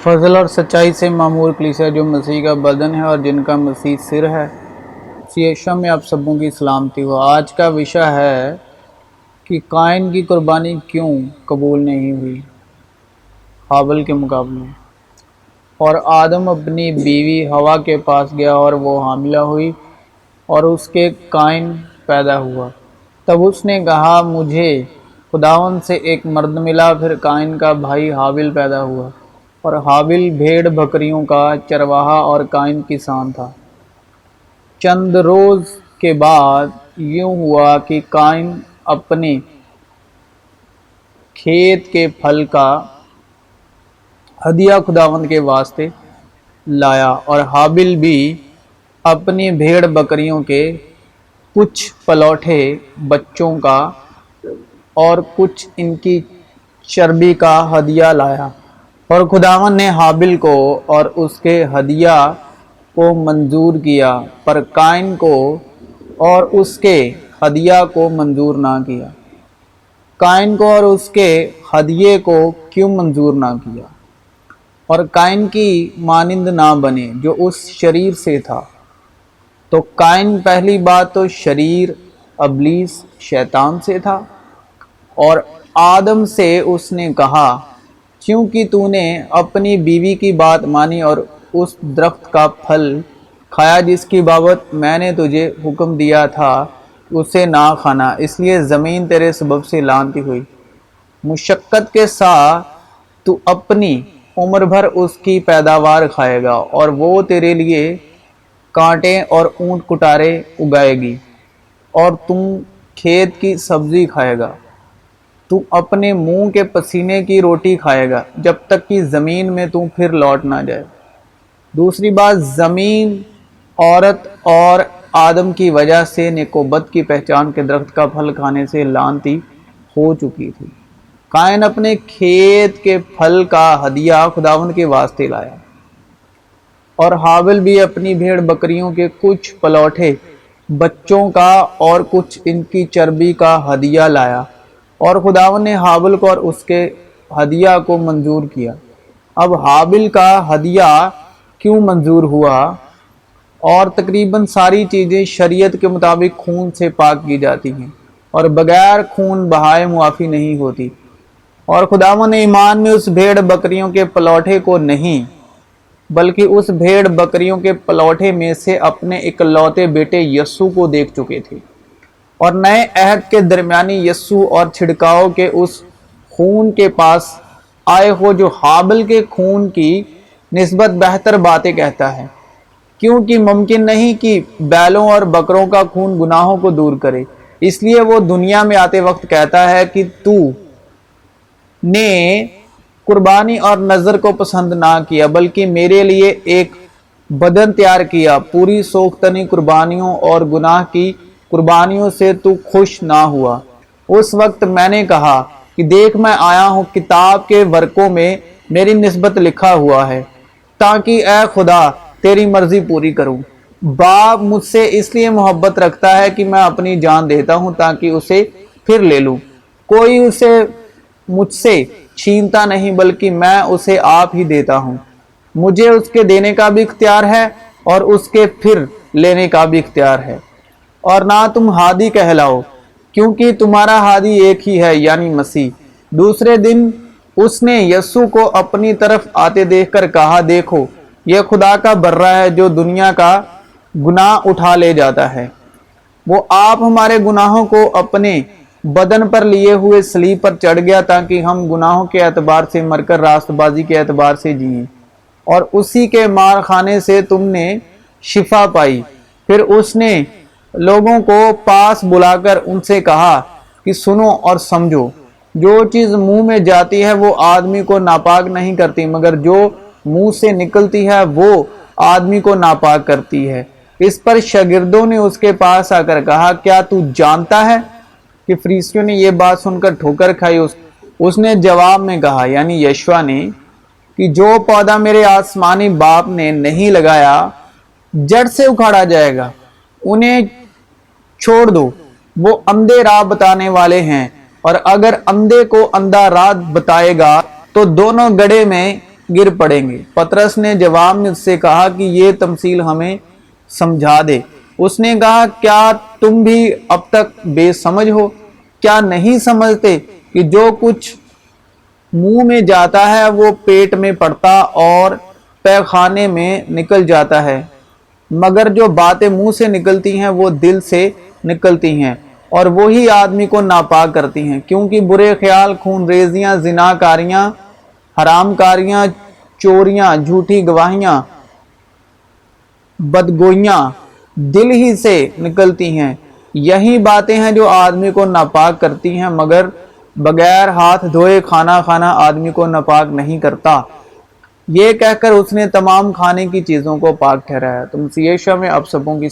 فضل اور سچائی سے معمور کلیسا جو مسیح کا بدن ہے اور جن کا مسیح سر ہے، یشوع میں آپ سبوں کی سلامتی ہو۔ آج کا وشا ہے کہ قائن کی قربانی کیوں قبول نہیں ہوئی ہابل کے مقابلے، اور آدم اپنی بیوی ہوا کے پاس گیا اور وہ حاملہ ہوئی اور اس کے قائن پیدا ہوا۔ تب اس نے کہا مجھے خداوند سے ایک مرد ملا۔ پھر قائن کا بھائی حابل پیدا ہوا، اور حابل بھیڑ بکریوں کا چرواہا اور قائن کسان تھا۔ چند روز کے بعد یوں ہوا کہ قائن اپنے کھیت کے پھل کا ہدیہ خداوند کے واسطے لایا، اور حابل بھی اپنی بھیڑ بکریوں کے کچھ پلوٹھے بچوں کا اور کچھ ان کی چربی کا ہدیہ لایا۔ اور خداوند نے حابل کو اور اس کے ہدیہ کو منظور کیا، پر قائن کو اور اس کے ہدیہ کو منظور نہ کیا۔ قائن کو اور اس کے ہدیے کو کیوں منظور نہ کیا؟ اور قائن کی مانند نہ بنے جو اس شریر سے تھا۔ تو قائن پہلی بات تو شریر ابلیس شیطان سے تھا، اور آدم سے اس نے کہا کیونکہ تو نے اپنی بیوی کی بات مانی اور اس درخت کا پھل کھایا جس کی بابت میں نے تجھے حکم دیا تھا اسے نہ کھانا، اس لیے زمین تیرے سبب سے لعنتی ہوئی۔ مشقت کے ساتھ تو اپنی عمر بھر اس کی پیداوار کھائے گا، اور وہ تیرے لیے کانٹے اور اونٹ کٹارے اگائے گی، اور تم کھیت کی سبزی کھائے گا۔ تو اپنے منہ کے پسینے کی روٹی کھائے گا جب تک کہ زمین میں تو پھر لوٹ نہ جائے۔ دوسری بات، زمین عورت اور آدم کی وجہ سے نیک و بد کی پہچان کے درخت کا پھل کھانے سے لعنتی ہو چکی تھی۔ قائن اپنے کھیت کے پھل کا ہدیہ خداوند کے واسطے لایا، اور حابل بھی اپنی بھیڑ بکریوں کے کچھ پلوٹھے بچوں کا اور کچھ ان کی چربی کا ہدیہ لایا، اور خداوند نے حابل کو اور اس کے ہدیہ کو منظور کیا۔ اب حابل کا ہدیہ کیوں منظور ہوا؟ اور تقریباً ساری چیزیں شریعت کے مطابق خون سے پاک کی جاتی ہیں، اور بغیر خون بہائے معافی نہیں ہوتی۔ اور خداوند نے ایمان میں اس بھیڑ بکریوں کے پلوٹھے کو نہیں بلکہ اس بھیڑ بکریوں کے پلوٹھے میں سے اپنے اکلوتے بیٹے یسوع کو دیکھ چکے تھے، اور نئے عہد کے درمیانی یسوع اور چھڑکاؤ کے اس خون کے پاس آئے ہو جو حابل کے خون کی نسبت بہتر باتیں کہتا ہے، کیونکہ ممکن نہیں کہ بیلوں اور بکروں کا خون گناہوں کو دور کرے۔ اس لیے وہ دنیا میں آتے وقت کہتا ہے کہ تو نے قربانی اور نذر کو پسند نہ کیا، بلکہ میرے لیے ایک بدن تیار کیا۔ پوری سوختنی قربانیوں اور گناہ کی قربانیوں سے تو خوش نہ ہوا۔ اس وقت میں نے کہا کہ دیکھ میں آیا ہوں، کتاب کے ورقوں میں میری نسبت لکھا ہوا ہے، تاکہ اے خدا تیری مرضی پوری کروں۔ باپ مجھ سے اس لیے محبت رکھتا ہے کہ میں اپنی جان دیتا ہوں تاکہ اسے پھر لے لوں۔ کوئی اسے مجھ سے چھینتا نہیں، بلکہ میں اسے آپ ہی دیتا ہوں۔ مجھے اس کے دینے کا بھی اختیار ہے اور اس کے پھر لینے کا بھی اختیار ہے۔ اور نہ تم ہادی کہلاؤ، کیونکہ تمہارا ہادی ایک ہی ہے، یعنی مسیح۔ دوسرے دن اس نے یسوع کو اپنی طرف آتے دیکھ کر کہا دیکھو یہ خدا کا برہ ہے جو دنیا کا گناہ اٹھا لے جاتا ہے۔ وہ آپ ہمارے گناہوں کو اپنے بدن پر لیے ہوئے صلیب پر چڑھ گیا تاکہ ہم گناہوں کے اعتبار سے مر کر راست بازی کے اعتبار سے جئیں، اور اسی کے مار خانے سے تم نے شفا پائی۔ پھر اس نے لوگوں کو پاس بلا کر ان سے کہا کہ سنو اور سمجھو، جو چیز منہ میں جاتی ہے وہ آدمی کو ناپاک نہیں کرتی، مگر جو منہ سے نکلتی ہے وہ آدمی کو ناپاک کرتی ہے۔ اس پر شاگردوں نے اس کے پاس آ کر کہا کیا تو جانتا ہے؟ کہ فریسیوں نے یہ بات سن کر ٹھوکر کھائی۔ اس نے جواب میں کہا، یعنی یشوع نے، کہ جو پودا میرے آسمانی باپ نے نہیں لگایا جڑ سے اکھاڑا جائے گا۔ انہیں چھوڑ دو، وہ اندھے راہ بتانے والے ہیں، اور اگر اندھے کو اندھا راہ بتائے گا تو دونوں گڑھے میں گر پڑیں گے۔ پطرس نے جواب میں اس سے کہا کہ یہ تمثیل ہمیں سمجھا دے۔ اس نے کہا کیا تم بھی اب تک بے سمجھ ہو؟ کیا نہیں سمجھتے کہ جو کچھ منہ میں جاتا ہے وہ پیٹ میں پڑتا اور پیخانے میں نکل جاتا ہے، مگر جو باتیں منہ سے نکلتی ہیں وہ دل سے نکلتی ہیں اور وہی آدمی کو ناپاک کرتی ہیں، کیونکہ برے خیال، خون ریزیاں، زنا کاریاں، حرام کاریاں، چوریاں، جھوٹی گواہیاں، بدگوئیاں دل ہی سے نکلتی ہیں۔ یہی باتیں ہیں جو آدمی کو ناپاک کرتی ہیں، مگر بغیر ہاتھ دھوئے کھانا کھانا آدمی کو ناپاک نہیں کرتا۔ یہ کہہ کر اس نے تمام کھانے کی چیزوں کو پاک ٹھہرایا۔ تو مسیح یشوع میں آپ سبوں کی